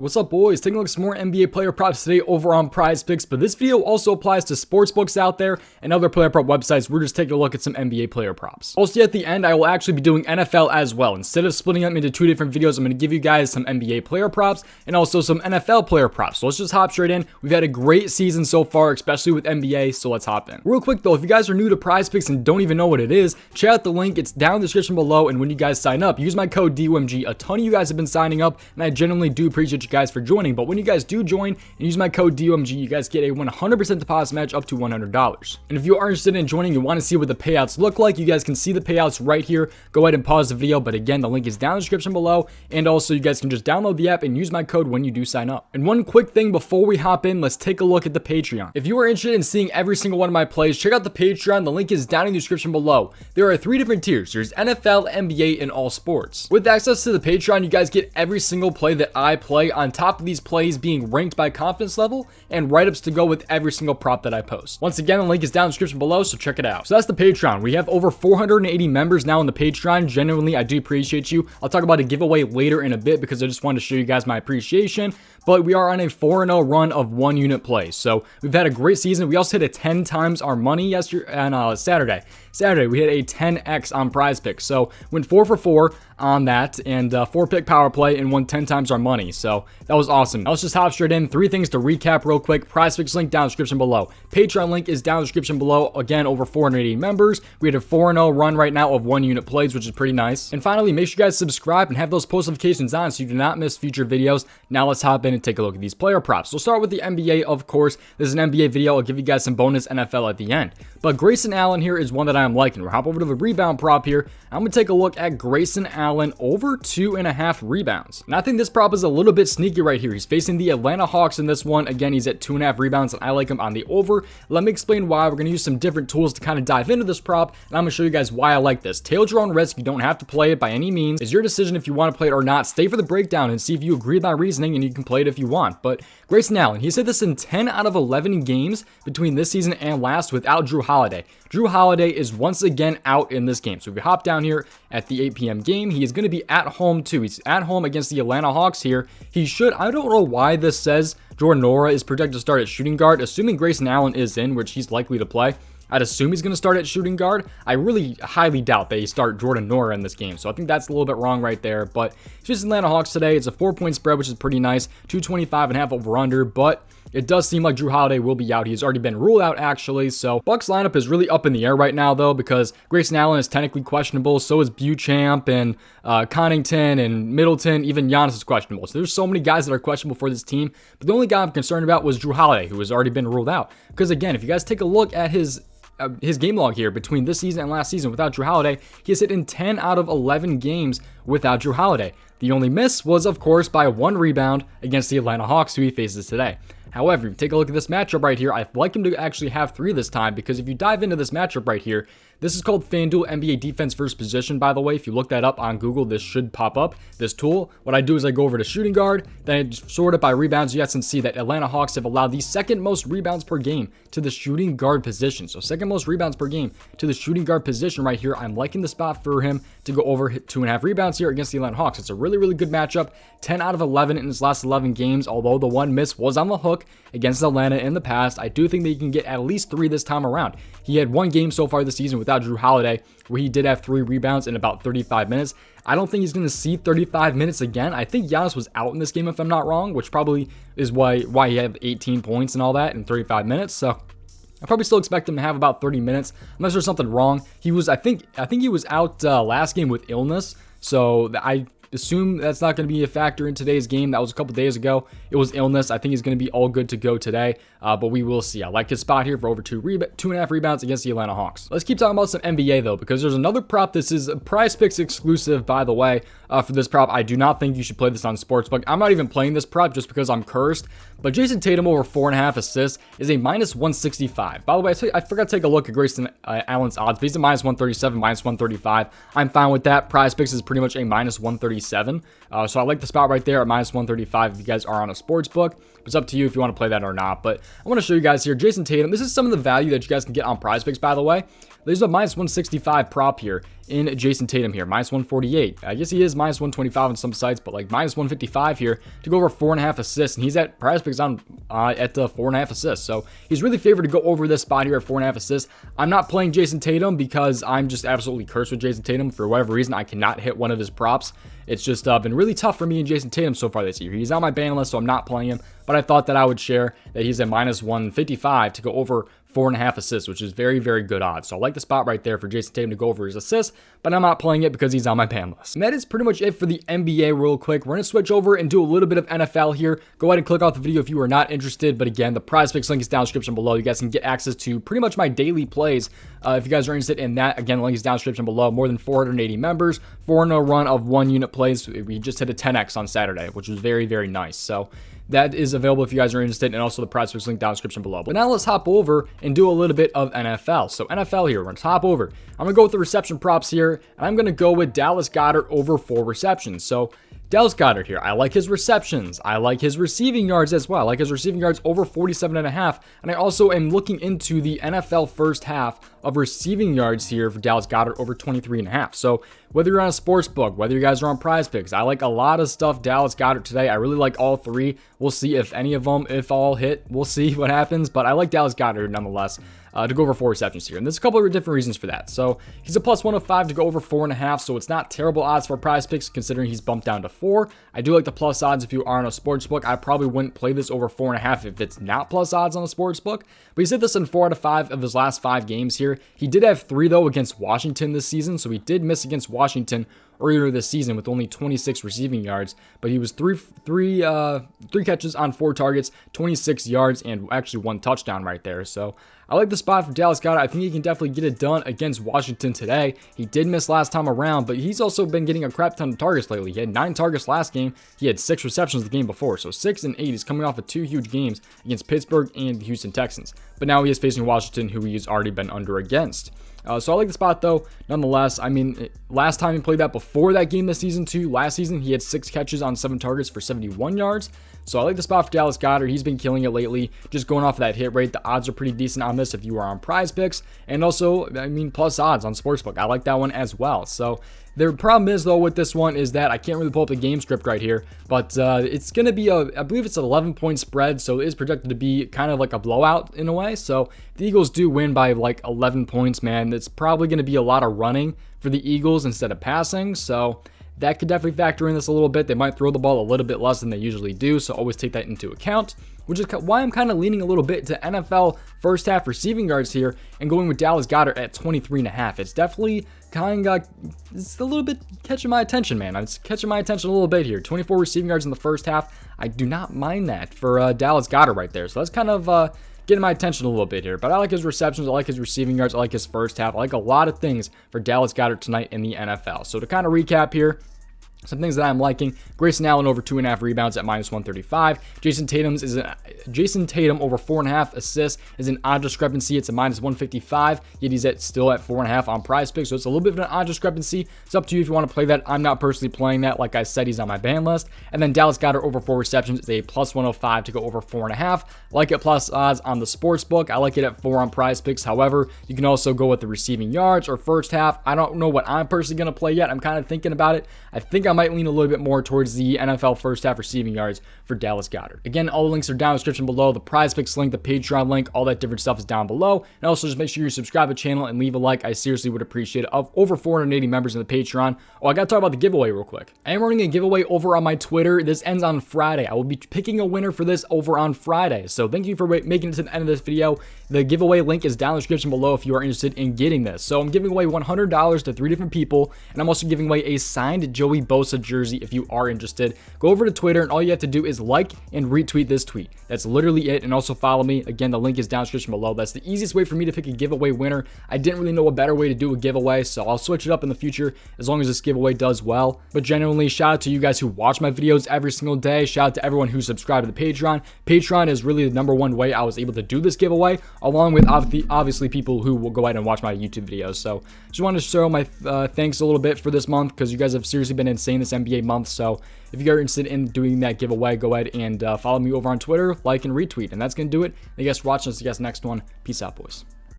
What's up, boys? Taking a look at some more NBA player props today over on PrizePicks, but this video also applies to sportsbooks out there and other player prop websites. We're just taking a look at some NBA player props. Also, at the end, I will actually be doing NFL as well. Instead of splitting them into two different videos, I'm going to give you guys some NBA player props and also some NFL player props. So let's just hop straight in. We've had a great season so far, especially with NBA, so let's hop in. Real quick though, if you guys are new to PrizePicks and don't even know what it is, check out the link. It's down in the description below, and when you guys sign up, use my code DOMG. A ton of you guys have been signing up, and I genuinely do appreciate you guys for joining. But when you guys do join and use my code DOMG, you guys get a 100% deposit match up to $100. And if you are interested in joining and want to see what the payouts look like, you guys can see the payouts right here. Go ahead and pause the video, but again, the link is down in the description below, and also you guys can just download the app and use my code when you do sign up. And one quick thing before we hop in, let's take a look at the Patreon. If you are interested in seeing every single one of my plays, check out the Patreon. The link is down in the description below. There are 3 different tiers. There's NFL, NBA, and all sports. With access to the Patreon, you guys get every single play that I play, on top of these plays being ranked by confidence level and write-ups to go with every single prop that I post. Once again, the link is down in the description below, so check it out. So that's the Patreon. We have over 480 members now in the Patreon. Genuinely, I do appreciate you. I'll talk about a giveaway later in a bit because I just wanted to show you guys my appreciation. But we are on a 4-0 run of 1 unit plays. So we've had a great season. We also hit a 10 times our money yesterday on Saturday. We hit a 10x on PrizePicks. So went 4 for 4 on that, and 4-pick power play, and won 10 times our money. So that was awesome. Now let's just hop straight in. 3 things to recap real quick. PrizePicks link down in the description below. Patreon link is down in the description below. Again, over 480 members. We had a 4-0 run right now of 1 unit plays, which is pretty nice. And finally, make sure you guys subscribe and have those post notifications on so you do not miss future videos. Now let's hop in and take a look at these player props. We'll start with the NBA, of course. This is an NBA video. I'll give you guys some bonus NFL at the end. But Grayson Allen here is one that I'm liking. We'll hop over to the rebound prop here. I'm going to take a look at Grayson Allen over 2.5 rebounds. And I think this prop is a little bit sneaky right here. He's facing the Atlanta Hawks in this one. Again, he's at 2.5 rebounds, and I like him on the over. Let me explain why. We're going to use some different tools to kind of dive into this prop, and I'm going to show you guys why I like this. Tail your own risk. You don't have to play it by any means. It's your decision if you want to play it or not. Stay for the breakdown and see if you agree with my reasoning, and you can play it if you want. But Grayson Allen, he's hit this in 10 out of 11 games between this season and last without Jrue Holiday. Jrue Holiday is once again out in this game. So if we hop down here at the 8 p.m. game, he is going to be at home too. He's at home against the Atlanta Hawks here. He should, I don't know why this says Jordan Nwora is projected to start at shooting guard, assuming Grayson Allen is in, which he's likely to play. I'd assume he's going to start at shooting guard. I really highly doubt that he start Jordan Nwora in this game. So I think that's a little bit wrong right there. But it's just Atlanta Hawks today. It's a 4-point spread, which is pretty nice. 225.5 over under. But it does seem like Jrue Holiday will be out. He's already been ruled out, actually. So Bucks lineup is really up in the air right now, though, because Grayson Allen is technically questionable. So is Beauchamp and Connaughton and Middleton. Even Giannis is questionable. So there's so many guys that are questionable for this team. But the only guy I'm concerned about was Jrue Holiday, who has already been ruled out. Because, again, if you guys take a look at his game log here between this season and last season without Jrue Holiday, he has hit in 10 out of 11 games without Jrue Holiday. The only miss was, of course, by 1 rebound against the Atlanta Hawks, who he faces today. However, if you take a look at this matchup right here, I'd like him to actually have 3 this time, because if you dive into this matchup right here, this is called FanDuel NBA Defense First Position, by the way. If you look that up on Google, this should pop up, this tool. What I do is I go over to shooting guard, then I sort it by rebounds. You guys can see that Atlanta Hawks have allowed the second most rebounds per game to the shooting guard position. So second most rebounds per game to the shooting guard position right here. I'm liking the spot for him to go over 2.5 rebounds here against the Atlanta Hawks. It's a really, really good matchup. 10 out of 11 in his last 11 games, although the 1 miss was on the hook against Atlanta in the past. I do think that he can get at least 3 this time around. He had 1 game so far this season without Jrue Holiday, where he did have 3 rebounds in about 35 minutes. I don't think he's going to see 35 minutes again. I think Giannis was out in this game, if I'm not wrong, which probably is why he had 18 points and all that in 35 minutes. So I probably still expect him to have about 30 minutes, unless there's something wrong. He was, I think he was out last game with illness, so I assume that's not going to be a factor in today's game. That was a couple days ago. It was illness. I think he's going to be all good to go today, but we will see. I like his spot here for over 2.5 rebounds against the Atlanta Hawks. Let's keep talking about some NBA, though, because there's another prop. This is a PrizePicks exclusive, by the way, for this prop. I do not think you should play this on Sportsbook. I'm not even playing this prop just because I'm cursed, but Jason Tatum over 4.5 assists is a minus 165. By the way, I forgot to take a look at Grayson Allen's odds. He's a minus 137, minus 135. I'm fine with that. PrizePicks is pretty much a minus 137. So I like the spot right there at minus 135 if you guys are on a sports book. It's up to you if you want to play that or not. But I want to show you guys here, Jason Tatum. This is some of the value that you guys can get on PrizePicks, by the way. There's a minus 165 prop here. in Jason Tatum here, minus 148. I guess he is minus 125 on some sites, but like minus 155 here to go over 4.5 assists, and he's at prizepicks on at 4.5 assists. So he's really favored to go over this spot here at 4.5 assists. I'm not playing Jason Tatum because I'm just absolutely cursed with Jason Tatum. For whatever reason, I cannot hit one of his props. It's just been really tough for me and Jason Tatum so far this year. He's on my ban list, so I'm not playing him, but I thought that I would share that he's at minus 155 to go over 4.5 assists, which is very, very good odds. So I like the spot right there for Jason Tatum to go over his assists, but I'm not playing it because he's on my ban list. And that is pretty much it for the NBA real quick. We're going to switch over and do a little bit of NFL here. Go ahead and click off the video if you are not interested, but again, the PrizePicks link is down in the description below. You guys can get access to pretty much my daily plays if you guys are interested in that. Again, the link is down in the description below. More than 480 members, 4-0 run of 1 unit plays. We just hit a 10x on Saturday, which was very, very nice. So that is available if you guys are interested, and also the PrizePicks link down in the description below. But now let's hop over and do a little bit of NFL. So NFL here, we're going to hop over. I'm going to go with the reception props here, and I'm going to go with Dallas Goedert over 4 receptions. So Dallas Goedert here, I like his receptions. I like his receiving yards as well. I like his receiving yards over 47.5. And I also am looking into the NFL first half of receiving yards here for Dallas Goedert over 23.5. So whether you're on a sports book, whether you guys are on PrizePicks, I like a lot of stuff Dallas Goedert today. I really like all 3. We'll see if any of them, if all hit, we'll see what happens. But I like Dallas Goedert nonetheless to go over 4 receptions here. And there's a couple of different reasons for that. So he's a plus 105 to go over 4.5. So it's not terrible odds for PrizePicks considering he's bumped down to 4. I do like the plus odds if you are on a sports book. I probably wouldn't play this over 4.5 if it's not plus odds on a sports book. But he's hit this in 4 out of 5 of his last 5 games here. He did have 3 though against Washington this season. So he did miss against Washington earlier this season with only 26 receiving yards, but he was three catches on 4 targets, 26 yards, and actually 1 touchdown right there. So I like the spot for Dallas Goedert. I think he can definitely get it done against Washington today. He did miss last time around, but he's also been getting a crap ton of targets lately. He had 9 targets last game. He had 6 receptions the game before, so 6 and 8. He's coming off of 2 huge games against Pittsburgh and the Houston Texans. But now he is facing Washington, who he's already been under against. So I like the spot though, nonetheless. I mean, last time he played that before that game this season too. Last season, he had 6 catches on 7 targets for 71 yards. So I like the spot for Dallas Goedert. He's been killing it lately. Just going off of that hit rate, the odds are pretty decent on this if you are on PrizePicks. And also, I mean, plus odds on Sportsbook. I like that one as well. So the problem is though with this one is that I can't really pull up the game script right here, but it's going to be I believe it's an 11-point spread, so it is projected to be kind of like a blowout in a way. So if the Eagles do win by like 11 points, man, it's probably going to be a lot of running for the Eagles instead of passing. So that could definitely factor in this a little bit. They might throw the ball a little bit less than they usually do, so always take that into account, which is why I'm kind of leaning a little bit to NFL first half receiving yards here and going with Dallas Goedert at 23.5. It's definitely it's a little bit catching my attention, man. It's catching my attention a little bit here. 24 receiving yards in the first half. I do not mind that for Dallas Goedert right there. So that's kind of getting my attention a little bit here. But I like his receptions. I like his receiving yards. I like his first half. I like a lot of things for Dallas Goedert tonight in the NFL. So to kind of recap here, some things that I'm liking: Grayson Allen over 2.5 rebounds at minus 135. Jason Tatum over 4.5 assists is an odd discrepancy. It's a minus 155, yet he's still at 4.5 on PrizePicks. So it's a little bit of an odd discrepancy. It's up to you if you want to play that. I'm not personally playing that. Like I said, he's on my ban list. And then Dallas Goedert over 4 receptions is a plus 105 to go over 4.5. Like it plus odds on the sports book. I like it at 4 on PrizePicks. However, you can also go with the receiving yards or first half. I don't know what I'm personally going to play yet. I'm kind of thinking about it. I think I might lean a little bit more towards the NFL first half receiving yards for Dallas Goedert. Again, all the links are down in the description below. The PrizePicks link, the Patreon link, all that different stuff is down below. And also just make sure you subscribe to the channel and leave a like. I seriously would appreciate it. Of over 480 members in the Patreon. Oh, I got to talk about the giveaway real quick. I am running a giveaway over on my Twitter. This ends on Friday. I will be picking a winner for this over on Friday. So thank you for making it to the end of this video. The giveaway link is down in the description below if you are interested in getting this. So I'm giving away $100 to 3 different people, and I'm also giving away a signed Joey Bosa jersey if you are interested. Go over to Twitter, and all you have to do is like and retweet this tweet. That's literally it. And also follow me. Again, the link is down in the description below. That's the easiest way for me to pick a giveaway winner. I didn't really know a better way to do a giveaway, so I'll switch it up in the future as long as this giveaway does well. But genuinely, shout out to you guys who watch my videos every single day. Shout out to everyone who subscribed to the Patreon. Patreon is really the #1 way I was able to do this giveaway, along with obviously people who will go ahead and watch my YouTube videos. So just wanted to show my thanks a little bit for this month, because you guys have seriously been insane this NBA month. So if you guys are interested in doing that giveaway, go ahead and follow me over on Twitter, like and retweet. And that's going to do it. Thank you guys for watching. See you guys next one. Peace out, boys.